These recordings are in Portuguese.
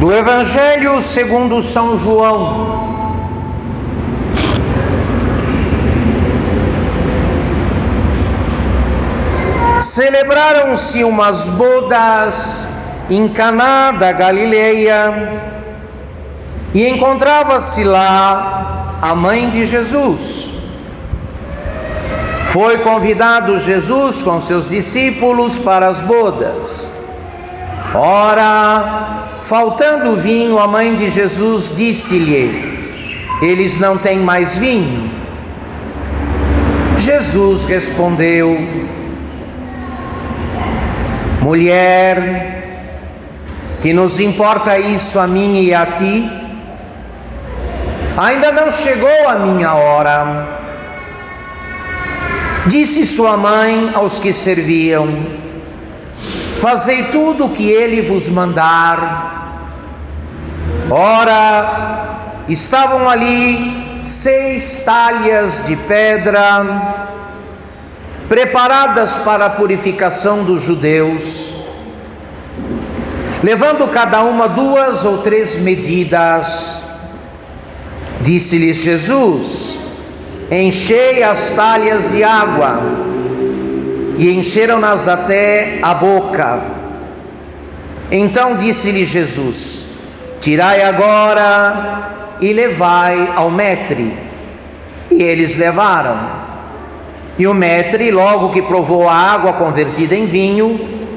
Do Evangelho segundo São João. Celebraram-se umas bodas em Caná da Galileia e encontrava-se lá a mãe de Jesus. Foi convidado Jesus com seus discípulos para as bodas. Ora, faltando vinho, a mãe de Jesus disse-lhe: eles não têm mais vinho. Jesus respondeu: mulher, que nos importa isso a mim e a ti? Ainda não chegou a minha hora. Disse sua mãe aos que serviam: fazei tudo o que ele vos mandar. Ora, estavam ali 6 talhas de pedra, preparadas para a purificação dos judeus, levando cada uma 2 ou 3 medidas. Disse-lhes Jesus: enchei as talhas de água. E encheram-nas até a boca. Então disse-lhe Jesus: tirai agora e levai ao metre. E eles levaram. E o metre, logo que provou a água convertida em vinho,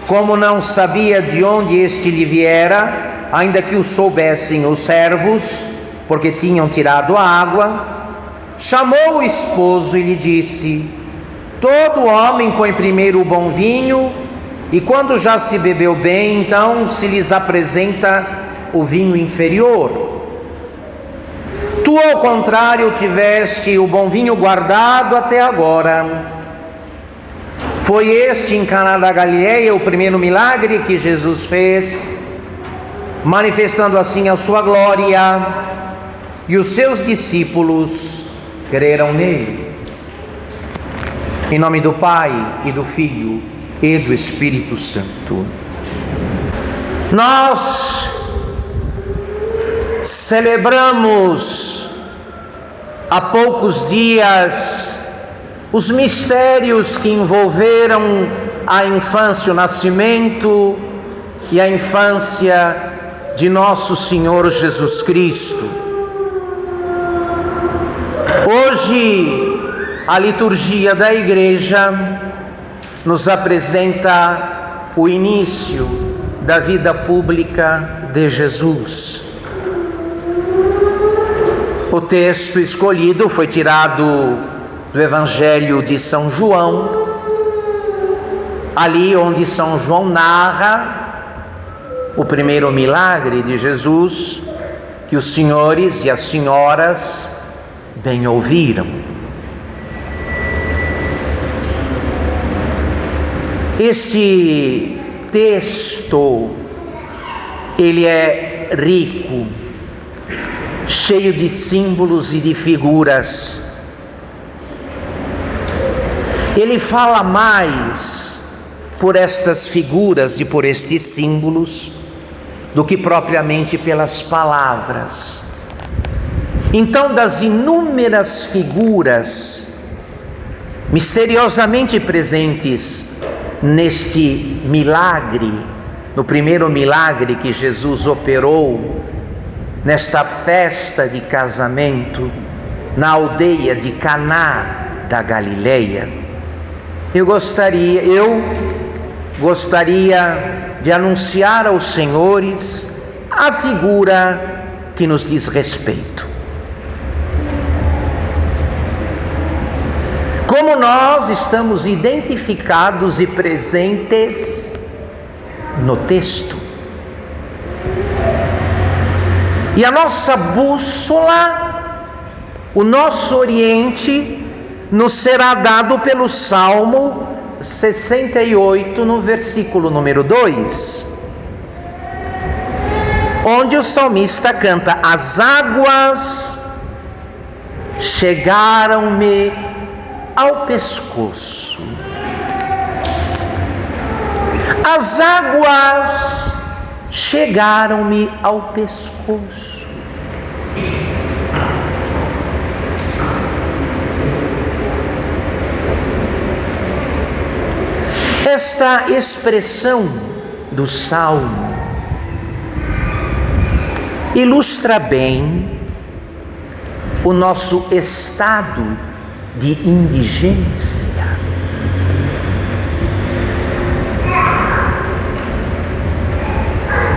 como não sabia de onde este lhe viera, ainda que o soubessem os servos, porque tinham tirado a água, chamou o esposo e lhe disse: todo homem põe primeiro o bom vinho, e quando já se bebeu bem, então se lhes apresenta o vinho inferior. Tu, ao contrário, tiveste o bom vinho guardado até agora. Foi este em Caná da Galileia o primeiro milagre que Jesus fez, manifestando assim a sua glória, e os seus discípulos creram nele. Em nome do Pai, e do Filho, e do Espírito Santo. Nós celebramos há poucos dias os mistérios que envolveram a infância, o nascimento e a infância de nosso Senhor Jesus Cristo. Hoje, a liturgia da Igreja nos apresenta o início da vida pública de Jesus. O texto escolhido foi tirado do Evangelho de São João, ali onde São João narra o primeiro milagre de Jesus, que os senhores e as senhoras bem ouviram. Este texto, ele é rico, cheio de símbolos e de figuras. Ele fala mais por estas figuras e por estes símbolos do que propriamente pelas palavras. Então, das inúmeras figuras misteriosamente presentes neste milagre, no primeiro milagre que Jesus operou, nesta festa de casamento, na aldeia de Caná da Galileia, eu gostaria de anunciar aos senhores a figura que nos diz respeito. Como nós estamos identificados e presentes no texto. E a nossa bússola, o nosso oriente, nos será dado pelo Salmo 68, no versículo número 2, onde o salmista canta: as águas chegaram-me ao pescoço. As águas chegaram-me ao pescoço. Esta expressão do Salmo ilustra bem o nosso estado de indigência.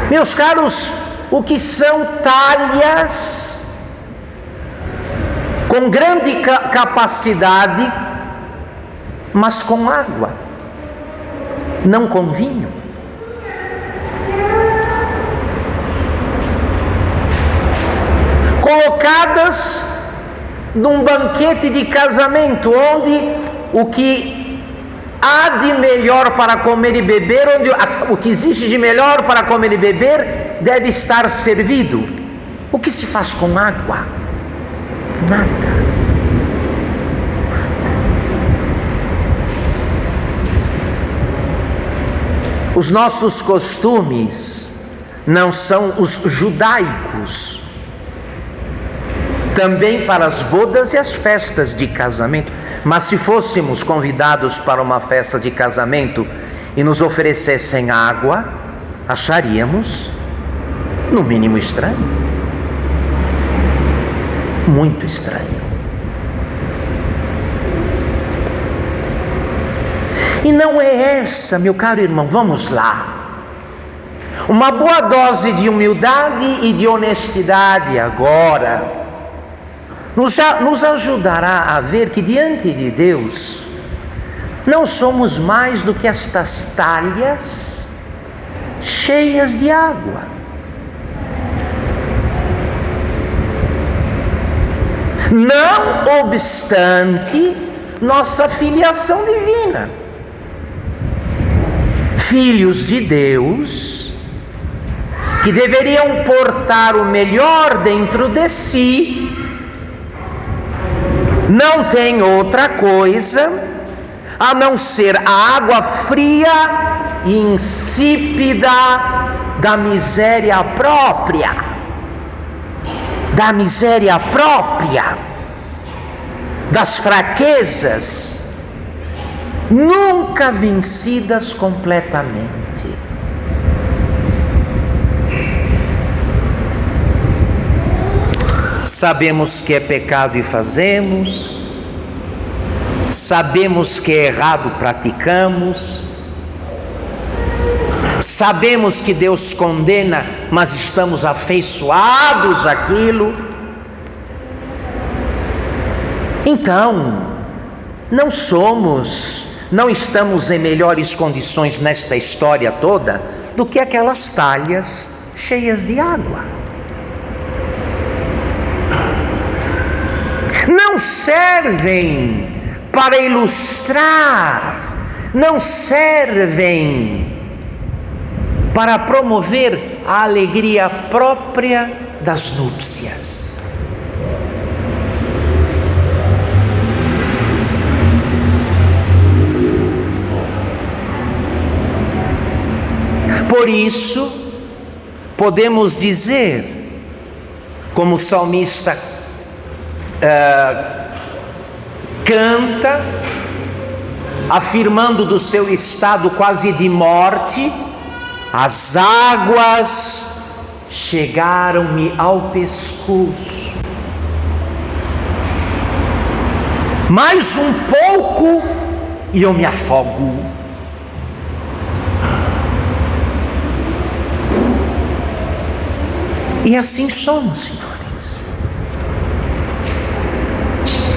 Meus caros, o que são talhas com grande capacidade, mas com água, não com vinho. Colocadas num banquete de casamento, onde o que há de melhor para comer e beber, onde o que existe de melhor para comer e beber deve estar servido. O que se faz com água? Nada. Os nossos costumes não são os judaicos, também para as bodas e as festas de casamento. Mas se fôssemos convidados para uma festa de casamento e nos oferecessem água, acharíamos, no mínimo, estranho. Muito estranho. E não é essa, meu caro irmão, vamos lá. Uma boa dose de humildade e de honestidade agora nos ajudará a ver que diante de Deus não somos mais do que estas talhas cheias de água. Não obstante nossa filiação divina, filhos de Deus, que deveriam portar o melhor dentro de si, não tem outra coisa a não ser a água fria e insípida da miséria própria, das fraquezas nunca vencidas completamente. Sabemos que é pecado e fazemos, sabemos que é errado praticamos, sabemos que Deus condena, mas estamos afeiçoados àquilo. Então, não estamos em melhores condições nesta história toda do que aquelas talhas cheias de água. Não servem para ilustrar, não servem para promover a alegria própria das núpcias. Por isso, podemos dizer, como o salmista canta, afirmando do seu estado quase de morte: as águas chegaram-me ao pescoço, mais um pouco e eu me afogo. E assim somos, senhores.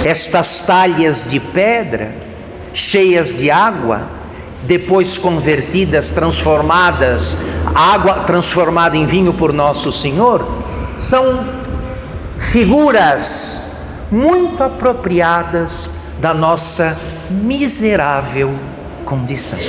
Estas talhas de pedra, cheias de água, depois convertidas, transformadas, água transformada em vinho por nosso Senhor, são figuras muito apropriadas da nossa miserável condição.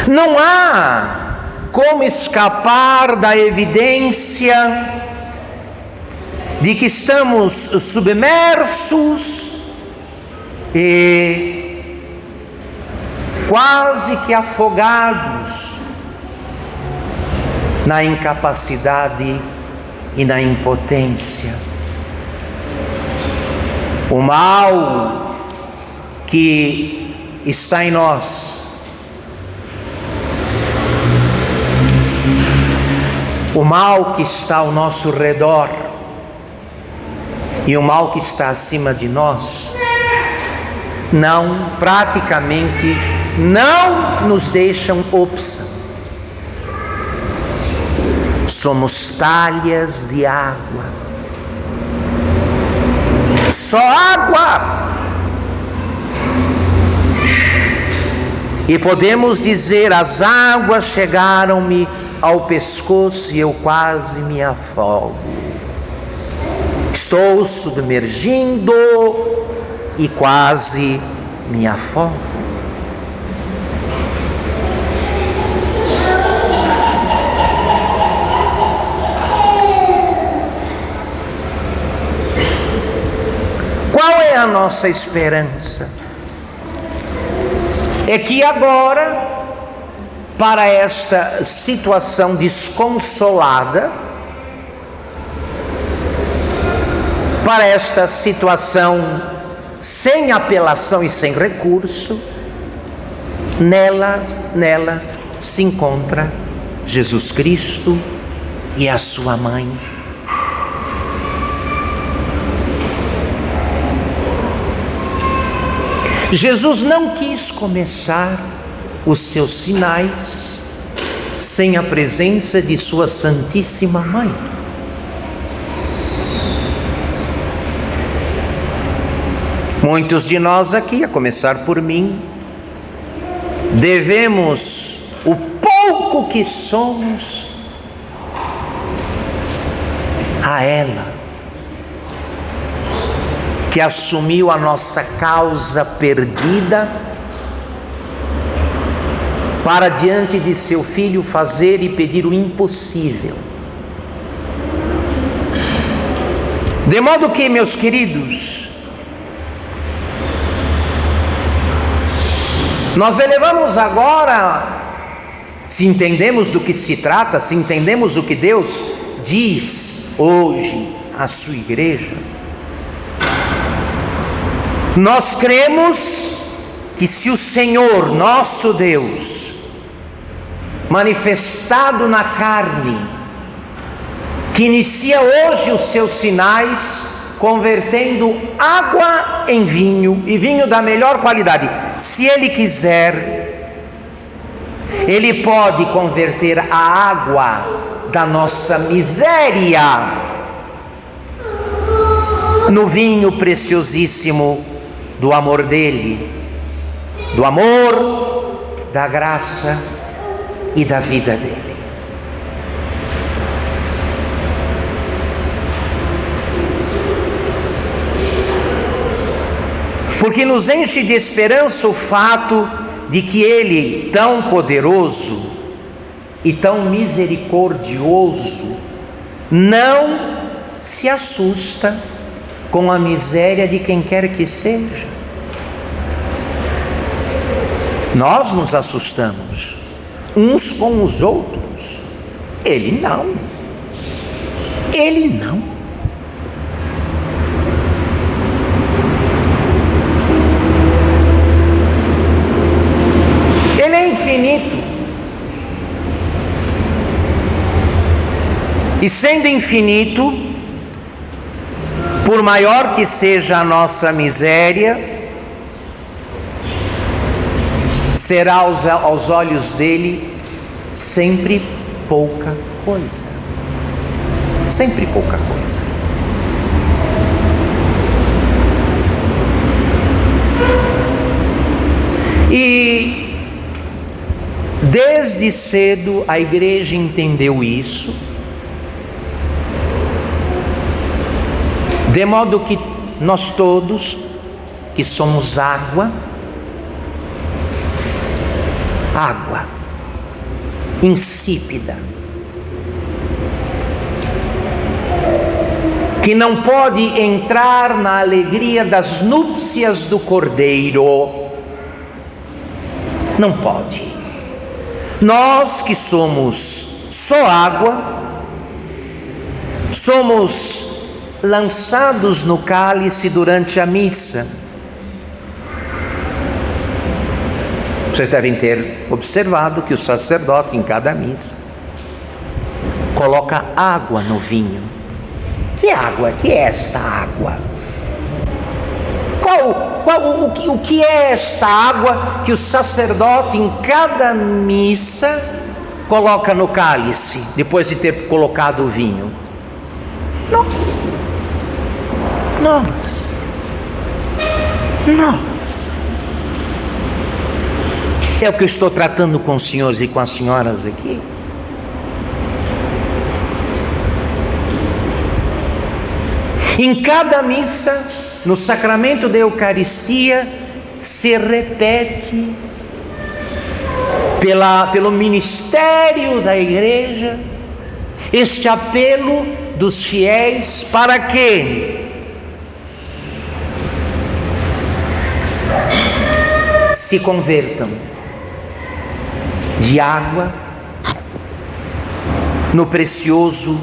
Não há como escapar da evidência de que estamos submersos e quase que afogados na incapacidade e na impotência. O mal que está em nós, o mal que está ao nosso redor e o mal que está acima de nós, praticamente não nos deixam opção. Somos talhas de água, só água. E podemos dizer: as águas chegaram-me ao pescoço e eu quase me afogo. Estou submergindo e quase me afogo. Qual é a nossa esperança? É que agora, para esta situação desconsolada, para esta situação sem apelação e sem recurso, nela se encontra Jesus Cristo e a sua mãe. Jesus não quis começar os seus sinais sem a presença de sua Santíssima Mãe. Muitos de nós aqui, a começar por mim, devemos o pouco que somos a ela, que assumiu a nossa causa perdida para diante de seu Filho fazer e pedir o impossível. De modo que, meus queridos, nós elevamos agora, se entendemos do que se trata, se entendemos o que Deus diz hoje à sua igreja, nós cremos que se o Senhor, nosso Deus, manifestado na carne, que inicia hoje os seus sinais, convertendo água em vinho, e vinho da melhor qualidade, se Ele quiser, Ele pode converter a água da nossa miséria no vinho preciosíssimo do amor dele, do amor, da graça e da vida dele. Porque nos enche de esperança o fato de que Ele, tão poderoso e tão misericordioso, não se assusta com a miséria de quem quer que seja. Nós nos assustamos uns com os outros. Ele não. Ele não. Ele é infinito. E sendo infinito, por maior que seja a nossa miséria, será aos olhos dele sempre pouca coisa. Sempre pouca coisa. E desde cedo a igreja entendeu isso, de modo que nós todos, que somos água, insípida, que não pode entrar na alegria das núpcias do Cordeiro. Não pode. Nós que somos só água, somos lançados no cálice durante a missa. Vocês devem ter observado que o sacerdote em cada missa coloca água no vinho. Que água? Que é esta água? O que é esta água que o sacerdote em cada missa coloca no cálice, depois de ter colocado o vinho? Nós. É o que eu estou tratando com os senhores e com as senhoras aqui. Em cada missa, no sacramento da Eucaristia, se repete pelo ministério da igreja este apelo dos fiéis para que se convertam de água no precioso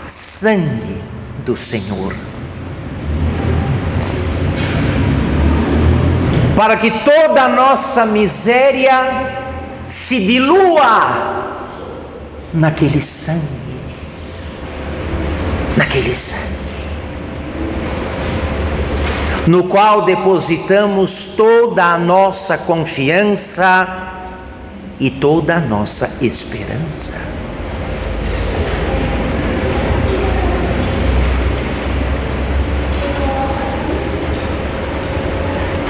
sangue do Senhor, para que toda a nossa miséria se dilua naquele sangue, no qual depositamos toda a nossa confiança e toda a nossa esperança.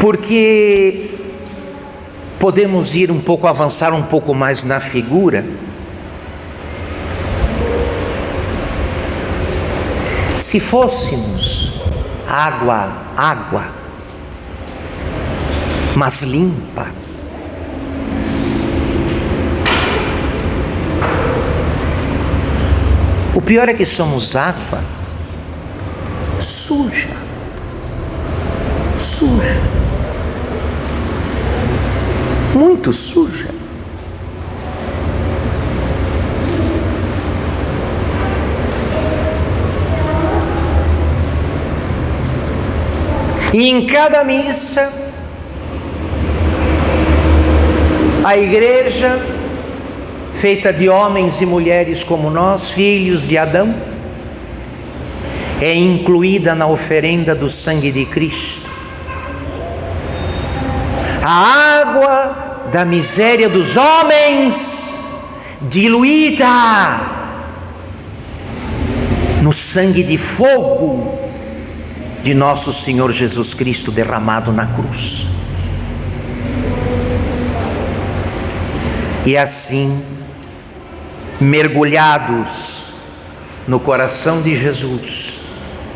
Porque podemos avançar um pouco mais na figura. Se fôssemos água, mas limpa, o pior é que somos água suja, muito suja. E em cada missa, a igreja, feita de homens e mulheres como nós, filhos de Adão, é incluída na oferenda do sangue de Cristo. A água da miséria dos homens, diluída no sangue de fogo de nosso Senhor Jesus Cristo derramado na cruz. E assim, mergulhados no coração de Jesus,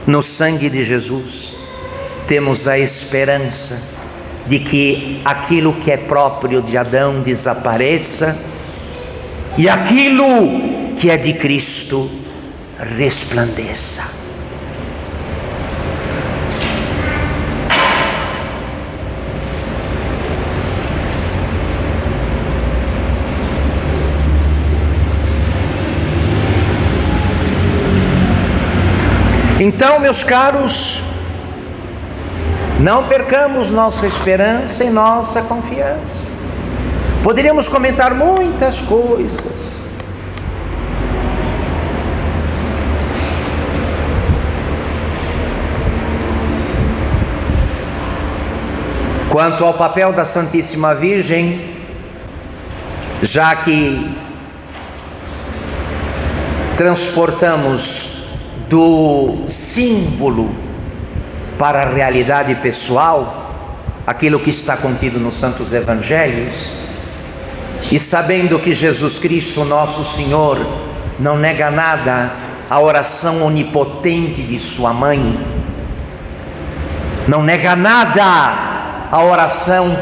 no sangue de Jesus, temos a esperança de que aquilo que é próprio de Adão desapareça e aquilo que é de Cristo resplandeça. Então, meus caros, não percamos nossa esperança e nossa confiança. Poderíamos comentar muitas coisas. Quanto ao papel da Santíssima Virgem, já que transportamos do símbolo para a realidade pessoal, aquilo que está contido nos Santos Evangelhos, e sabendo que Jesus Cristo, nosso Senhor, não nega nada à oração onipotente de sua mãe, não nega nada à oração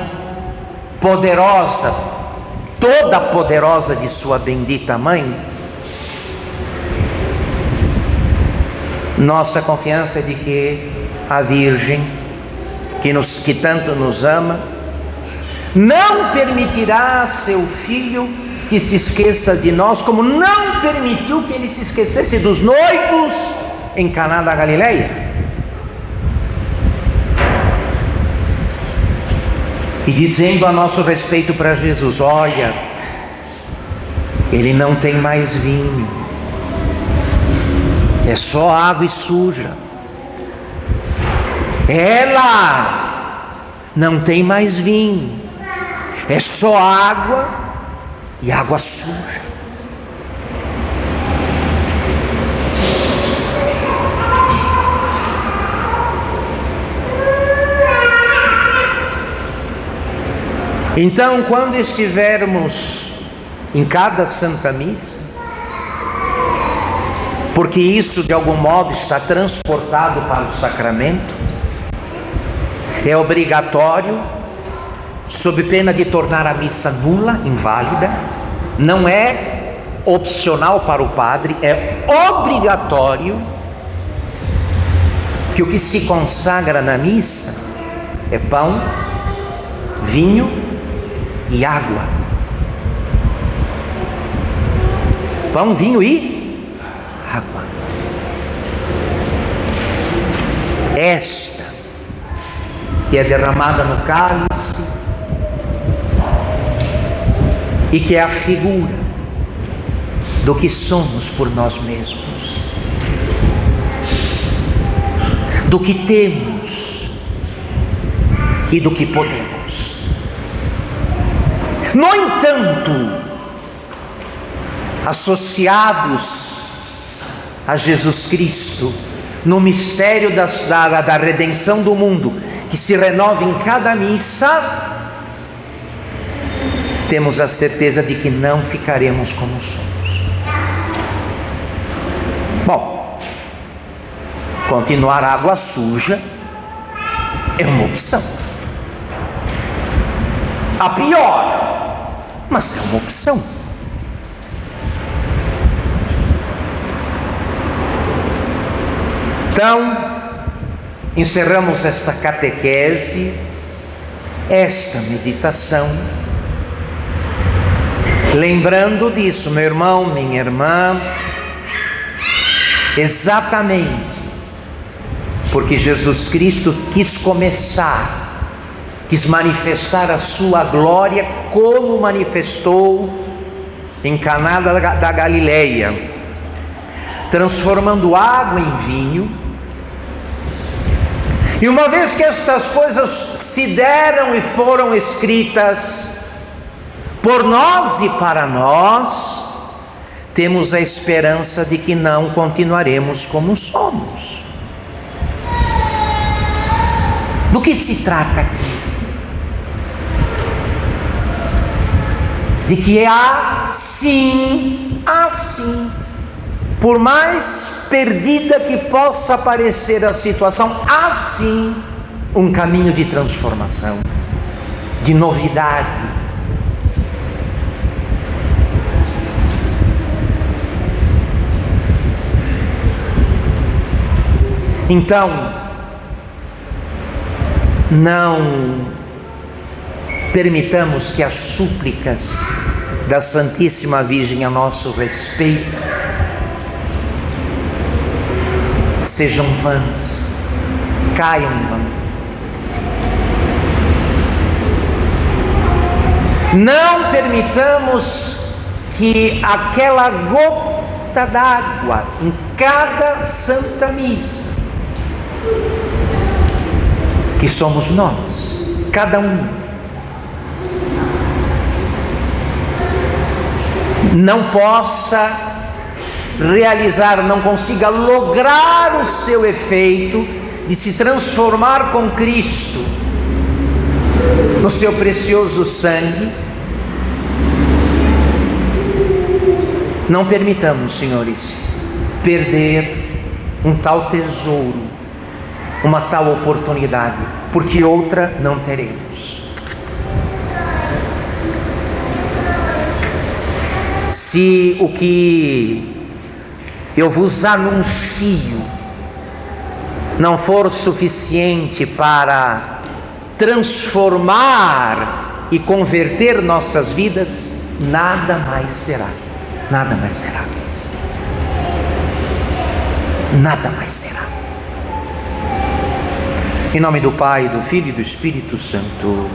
poderosa, toda poderosa de sua bendita mãe, nossa confiança é de que a Virgem, que tanto nos ama, não permitirá a seu filho que se esqueça de nós, como não permitiu que ele se esquecesse dos noivos em Caná da Galileia. E dizendo a nosso respeito para Jesus: olha, ele não tem mais vinho, é só água e suja. Ela não tem mais vinho, é só água e água suja. Então, quando estivermos em cada Santa Missa, porque isso de algum modo está transportado para o sacramento, é obrigatório, sob pena de tornar a missa nula, inválida. Não é opcional para o padre, é obrigatório que o que se consagra na missa é pão, vinho e água. Pão, vinho e água. Esta que é derramada no cálice e que é a figura do que somos por nós mesmos, do que temos e do que podemos. No entanto, associados a Jesus Cristo, no mistério da redenção do mundo, que se renova em cada missa, temos a certeza de que não ficaremos como somos. Bom, continuar água suja é uma opção. A pior, mas é uma opção. Então, encerramos esta catequese, esta meditação, lembrando disso, meu irmão, minha irmã, exatamente porque Jesus Cristo quis manifestar a sua glória, como manifestou em Caná da Galileia, transformando água em vinho. E uma vez que estas coisas se deram e foram escritas por nós e para nós, temos a esperança de que não continuaremos como somos. Do que se trata aqui? De que há sim, por mais perdida que possa parecer a situação, há sim um caminho de transformação, de novidade. Então, não permitamos que as súplicas da Santíssima Virgem a nosso respeito sejam vãs, caiam em vão. Não permitamos que aquela gota d'água em cada Santa Missa, que somos nós, cada um, não possa realizar, não consiga lograr o seu efeito de se transformar com Cristo no seu precioso sangue. Não permitamos, senhores, perder um tal tesouro, uma tal oportunidade, porque outra não teremos. Se o que eu vos anuncio não for suficiente para transformar e converter nossas vidas, nada mais será. Nada mais será. Nada mais será. Em nome do Pai, do Filho e do Espírito Santo.